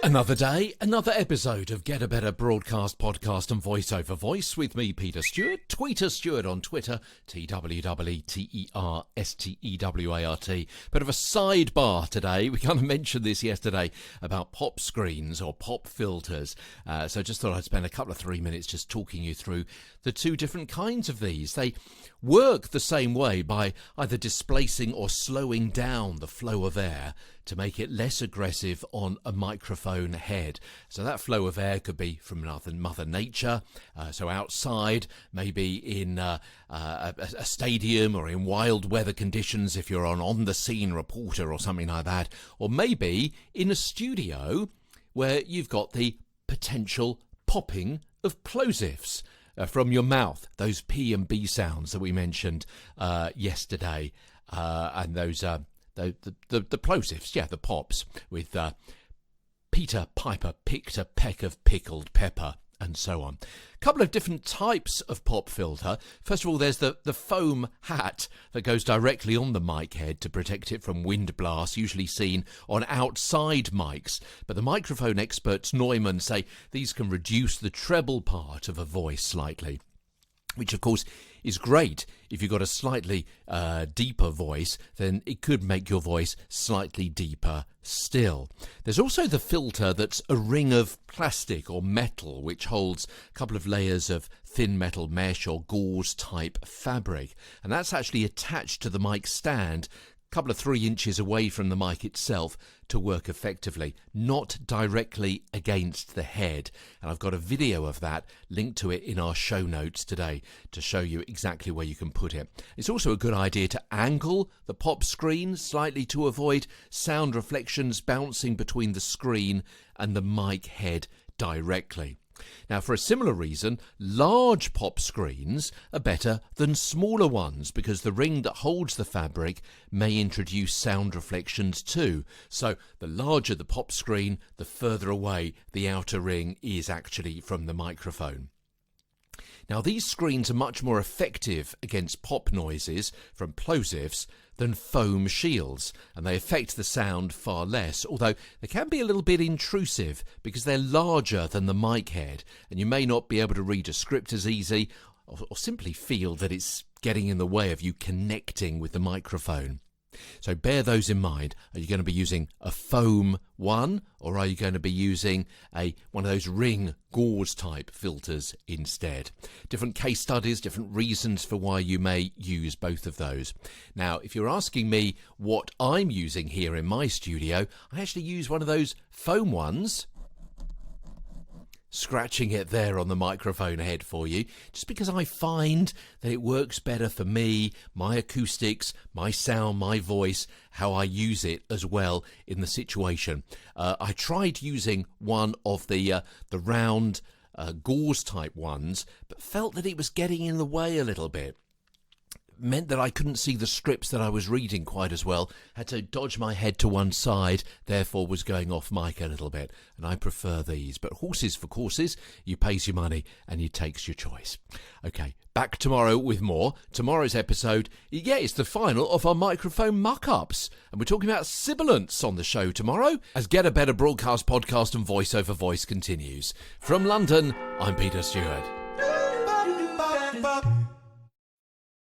Another day, another episode of Get a Better Broadcast, Podcast and Voiceover Voice with me, Peter Stewart. Tweeter Stewart on Twitter, TWWTERSTEWART. Bit of a sidebar today. We kind of mentioned this yesterday about pop screens or pop filters. So just thought I'd spend a couple of 3 minutes just talking you through the two different kinds of these. They work the same way by either displacing or slowing down the flow of air to make it less aggressive on a microphone head. So that flow of air could be from Mother Nature, so outside, maybe in a stadium or in wild weather conditions if you're an on-the-scene reporter or something like that, or maybe in a studio where you've got the potential popping of plosives from your mouth, those P and B sounds that we mentioned yesterday, and those the plosives, the pops, with Peter Piper picked a peck of pickled pepper, and so on. A couple of different types of pop filter. First of all, there's the foam hat that goes directly on the mic head to protect it from wind blasts, usually seen on outside mics. But the microphone experts Neuman say these can reduce the treble part of a voice slightly, which of course is great. If you've got a slightly deeper voice, then it could make your voice slightly deeper still. There's also the filter that's a ring of plastic or metal, which holds a couple of layers of thin metal mesh or gauze-type fabric, and that's actually attached to the mic stand, couple of 3 inches away from the mic itself to work effectively, not directly against the head. And I've got a video of that linked to it in our show notes today to show you exactly where you can put it. It's also a good idea to angle the pop screen slightly to avoid sound reflections bouncing between the screen and the mic head directly. Now, for a similar reason, large pop screens are better than smaller ones because the ring that holds the fabric may introduce sound reflections too. So the larger the pop screen, the further away the outer ring is actually from the microphone. Now, these screens are much more effective against pop noises from plosives than foam shields, and they affect the sound far less, although they can be a little bit intrusive because they're larger than the mic head, and you may not be able to read a script as easy or simply feel that it's getting in the way of you connecting with the microphone. So bear those in mind. Are you going to be using a foam one, or are you going to be using one of those ring gauze type filters instead? Different case studies, different reasons for why you may use both of those. Now, if you're asking me what I'm using here in my studio, I actually use one of those foam ones, scratching it there on the microphone head for you, just because I find that it works better for me, my acoustics, my sound, my voice, how I use it as well in the situation. I tried using one of the round gauze type ones, but felt that it was getting in the way a little bit. Meant that I couldn't see the scripts that I was reading quite as well, had to dodge my head to one side, therefore was going off mic a little bit, and I prefer these. But horses for courses, you pays your money and you takes your choice. Okay, back tomorrow with more. Tomorrow's episode, it's the final of our microphone muck-ups, and we're talking about sibilants on the show tomorrow, as Get a Better Broadcast, Podcast and Voiceover Voice continues. From London, I'm Peter Stewart.